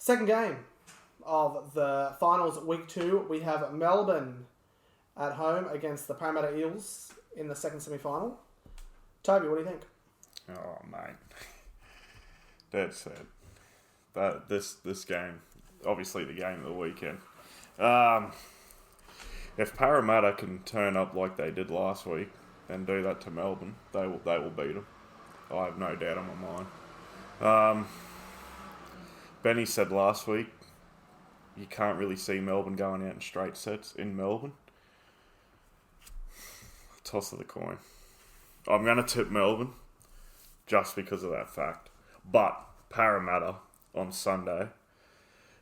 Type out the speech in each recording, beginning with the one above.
Second game of the finals, week 2. We have Melbourne at home against the Parramatta Eels in the second semi-final. Toby, what do you think? Oh, mate. That's it. This game, obviously the game of the weekend. If Parramatta can turn up like they did last week and do that to Melbourne, they will beat them. I have no doubt in my mind. Benny said last week, you can't really see Melbourne going out in straight sets in Melbourne. Toss of the coin. I'm going to tip Melbourne just because of that fact. But Parramatta on Sunday,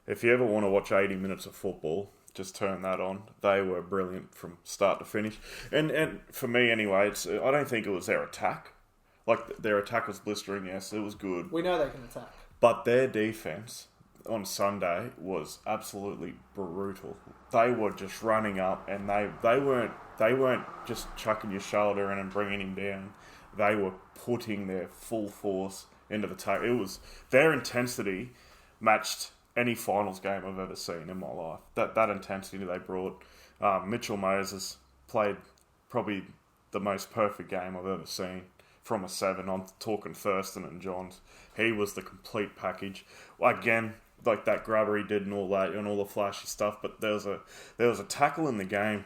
if you ever want to watch 80 minutes of football, just turn that on. They were brilliant from start to finish. And for me anyway, I don't think it was their attack. Like, their attack was blistering, yes, it was good. We know they can attack. But their defence on Sunday was absolutely brutal. They were just running up, and they weren't just chucking your shoulder in and bringing him down. They were putting their full force into the tackle. It was their intensity matched any finals game I've ever seen in my life. That intensity they brought. Mitchell Moses played probably the most perfect game I've ever seen from a 7. I'm talking Thurston and Johns. He was the complete package. Again, like that grubber he did and all that and all the flashy stuff. But there was a tackle in the game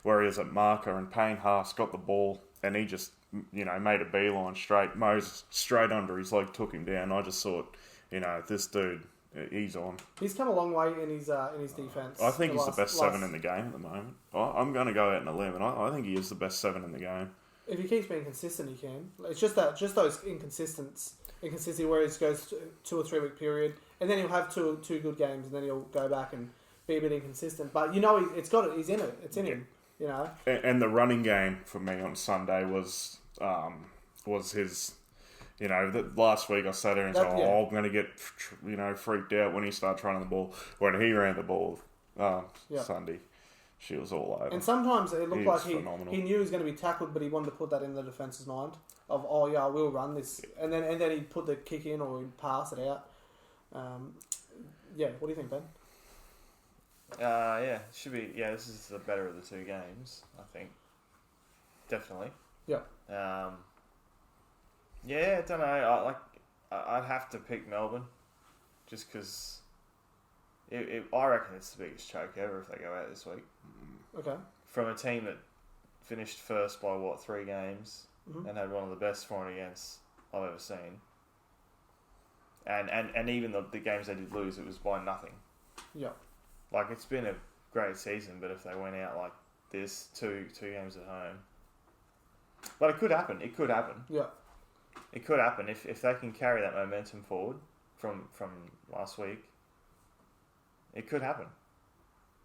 where he was at marker and Payne Haas got the ball and he just made a beeline straight. Moses straight under his leg took him down. I just thought, this dude, he's on. He's come a long way in his defence. I think he's the best 7 in the game at the moment. I'm going to go out on a limb, and I think he is the best 7 in the game. If he keeps being consistent, he can. It's just those inconsistency where he goes 2 or 3 week period, and then he'll have two good games, and then he'll go back and be a bit inconsistent. But he's got it. He's in it. It's in him. And the running game for me on Sunday was his. Last week I sat there and said, I'm going to get, freaked out when he started running the ball. When he ran the ball Sunday, she was all over. And sometimes it looked like he knew he was going to be tackled, but he wanted to put that in the defence's mind of, I will run this. And then he'd put the kick in or he'd pass it out. What do you think, Ben? Should be. Yeah, this is the better of the 2 games, I think. Definitely. Yeah. I don't know. I'd have to pick Melbourne, just because I reckon it's the biggest choke ever if they go out this week. Okay. From a team that finished first by 3 games and had one of the best for and against I've ever seen, and even the games they did lose, it was by nothing. Yeah. Like, it's been a great season, but if they went out like this, two games at home, but it could happen. It could happen. Yeah. It could happen if they can carry that momentum forward from last week. It could happen.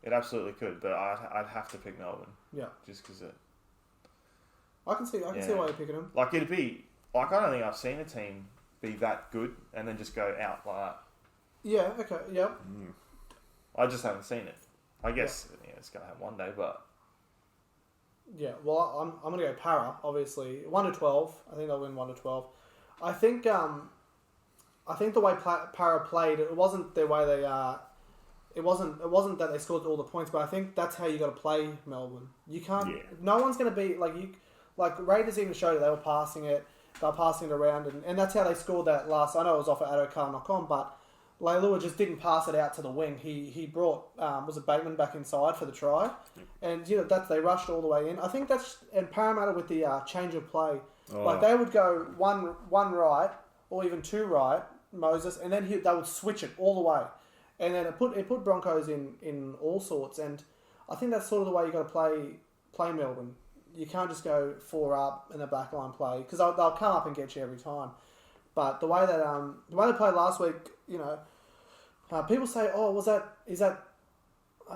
It absolutely could, but I'd have to pick Melbourne. Yeah. Just because it. I can see why you're picking them. Like, it'd be I don't think I've seen a team be that good and then just go out like that. Yeah. Okay. Yeah. I just haven't seen it. I guess it's gonna happen one day, but. Yeah, well, I'm gonna go Para. Obviously, 1-12. I think they'll win 1-12. I think the way Para played, it wasn't the way they It wasn't that they scored all the points, but I think that's how you got to play Melbourne. You can't. Yeah. No one's gonna be like Raiders even showed it. They were passing it. They were passing it around, and that's how they scored that last. I know it was off an Addo-Carr knock-on, but Leilua just didn't pass it out to the wing. He brought was it Bateman back inside for the try, and they rushed all the way in. I think and Parramatta with the change of play, like they would go one right or even 2 right, Moses, and then they would switch it all the way, and then it put Broncos in all sorts. And I think that's sort of the way you got to play Melbourne. You can't just go 4 up in a backline play because they'll come up and get you every time. But the way that they played last week, people say, is that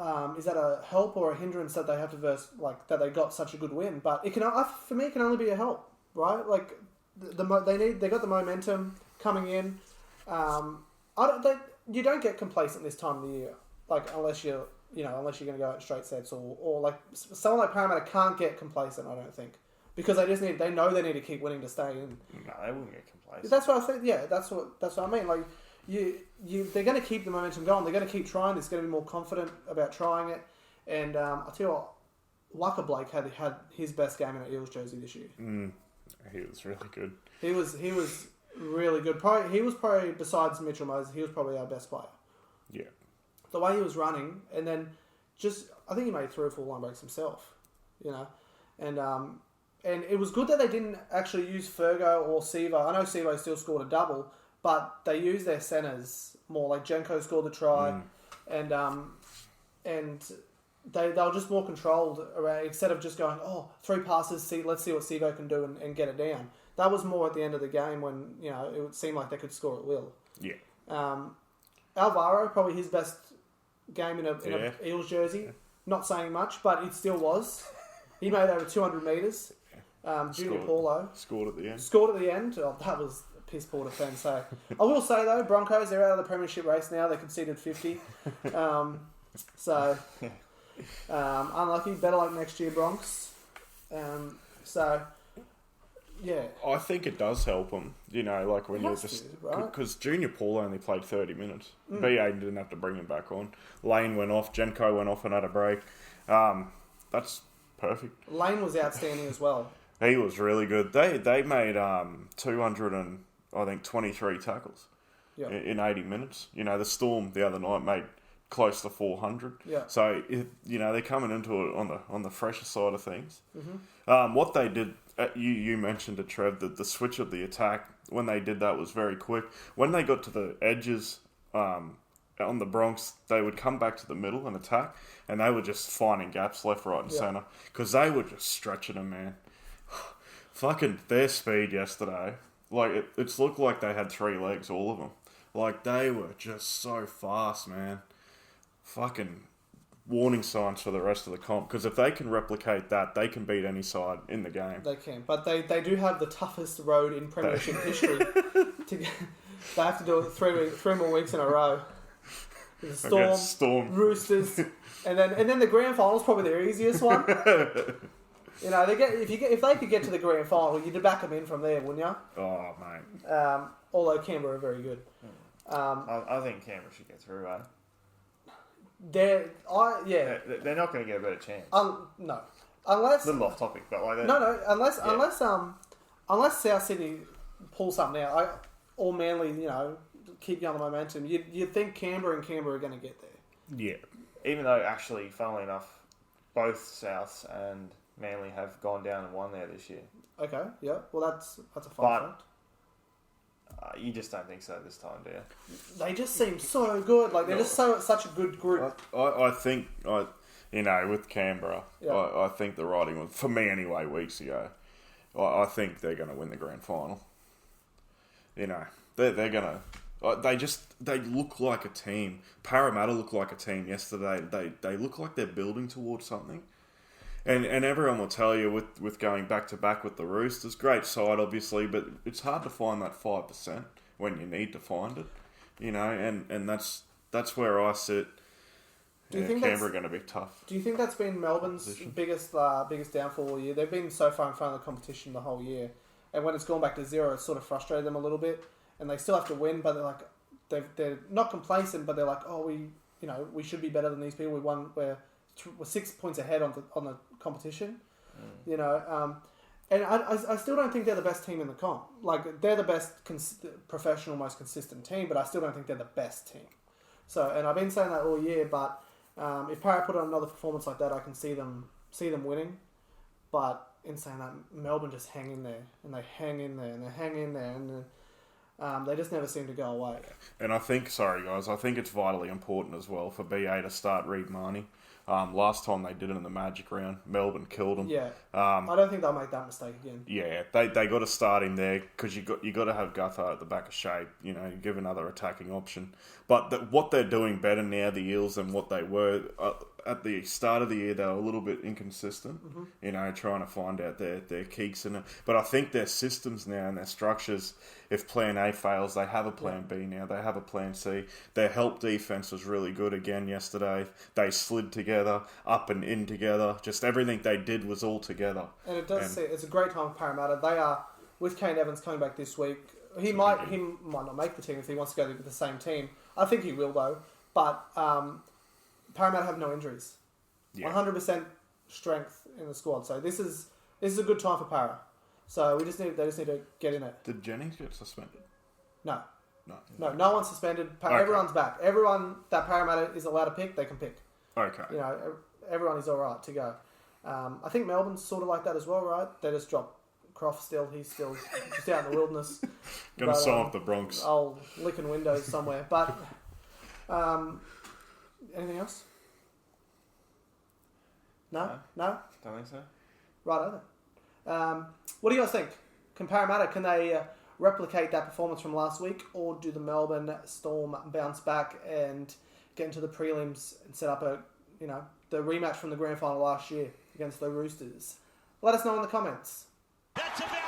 a help or a hindrance that they have to that they got such a good win? But for me, it can only be a help, right? Like they got the momentum coming in. You don't get complacent this time of the year, like unless you're going to go out straight sets or like someone like Parramatta can't get complacent. I don't think. Because they know they need to keep winning to stay in. No, they wouldn't get complacent. That's what I think. Yeah, that's what I mean. Like, they're going to keep the momentum going. They're going to keep trying. They're going to be more confident about trying it. And I'll tell you what, Lucas Blake had his best game in an Eels jersey this year. He was really good. He was really good. He was probably, besides Mitchell Moses, he was probably our best player. Yeah. The way he was running, and then I think he made 3 or 4 line breaks himself, and it was good that they didn't actually use Fergo or Sivo. I know Sivo still scored a double, but they used their centres more. Like Jenko scored the try, and they were just more controlled around, instead of just going, 3 passes, let's see what Sivo can do and get it down. That was more at the end of the game when it would seem like they could score at will. Yeah. Alvaro, probably his best game in a Eels jersey. Yeah. Not saying much, but it still was. He made over 200 metres. Junior Paulo scored at the end. Oh, that was a piss poor defence. So I will say though, Broncos, they're out of the premiership race now. They conceded 50. Unlucky. Better luck next year, Bronx. Yeah. I think it does help them, like when you're just... right? Because Junior Paul only played 30 minutes. BA didn't have to bring him back on. Lane went off, Jenko went off and had a break. That's perfect. Lane was outstanding as well. He was really good. They made 223 tackles in 80 minutes. The Storm the other night made close to 400. Yeah. So, they're coming into it on the fresher side of things. Mm-hmm. What they did... You mentioned it, Trev, that the switch of the attack, when they did that, was very quick. When they got to the edges on the Bronx, they would come back to the middle and attack, and they were just finding gaps left, right, and centre. Because they were just stretching them, man. Fucking their speed yesterday, like, it's looked like they had 3 legs, all of them. Like, they were just so fast, man. Fucking... warning signs for the rest of the comp, because if they can replicate that, they can beat any side in the game. They can, but they do have the toughest road in premiership history. They have to do it 3 more weeks in a row. The Storm, Roosters, and then the grand final is probably their easiest one. If they could get to the grand final, you'd back them in from there, wouldn't you? Oh mate. Although Canberra are very good. I think Canberra should get through, eh? They're not going to get a better chance. No, unless a little off topic, but like that. No, unless South Sydney pull something out, or Manly, keep going the momentum. You'd think Canberra are going to get there. Yeah, even though actually, funnily enough, both Souths and Manly have gone down and won there this year. Okay, yeah. Well, that's a fun fact. You just don't think so this time, do you? They just seem so good. Like they're just such a good group. I think with Canberra, I think the writing was, for me anyway, weeks ago. I think they're going to win the grand final. They're going to. They look like a team. Parramatta look like a team yesterday. They look like they're building towards something. And everyone will tell you with going back to back with the Roosters, great side obviously, but it's hard to find that 5% when you need to find it, and that's where I sit. Do you think Canberra are going to be tough? Do you think that's been Melbourne's biggest downfall all year? They've been so far in front of the competition the whole year, and when it's gone back to 0, it's sort of frustrated them a little bit, and they still have to win, but they're not complacent, but they're like, we should be better than these people. We're 6 points ahead on the competition, and I still don't think they're the best team in the comp. Like they're the best professional, most consistent team, but I still don't think they're the best team. So, and I've been saying that all year, but if Parra put on another performance like that, I can see them winning. But in saying that, Melbourne just hang in there, and they hang in there, and they hang in there, and they just never seem to go away. And I think it's vitally important as well for BA to start Reid Marnie. Last time they did it in the Magic round, Melbourne killed them. Yeah, I don't think they'll make that mistake again. Yeah, they got to start him there because you got to have Gutho at the back of shape. Give another attacking option. But what they're doing better now, the Eels, than what they were at the start of the year. They were a little bit inconsistent. Mm-hmm. Trying to find out their keeks in it. But I think their systems now and their structures. If Plan A fails, they have a Plan B now. They have a Plan C. Their help defense was really good again yesterday. They slid together, up and in together. Just everything they did was all together. And it does it's a great time for Parramatta. They are, with Kane Evans coming back this week, He might not make the team if he wants to go with the same team. I think he will though. But Parramatta have no injuries. 100% strength in the squad. So this is a good time for Para. So they just need to get in it. Did Jennings get suspended? No. No. No one's suspended. Okay. Everyone's back. Everyone that Parramatta is allowed to pick, they can pick. Okay. You know, everyone is all right to go. I think Melbourne's sort of like that as well, right? They just drop Croft still. He's still just out in the wilderness. Gonna saw off the Bronx. I'll licking windows somewhere. But anything else? No? Don't think so. Right over. What do you guys think? Can they replicate that performance from last week, or do the Melbourne Storm bounce back and get into the prelims and set up the rematch from the grand final last year against the Roosters? Let us know in the comments. That's about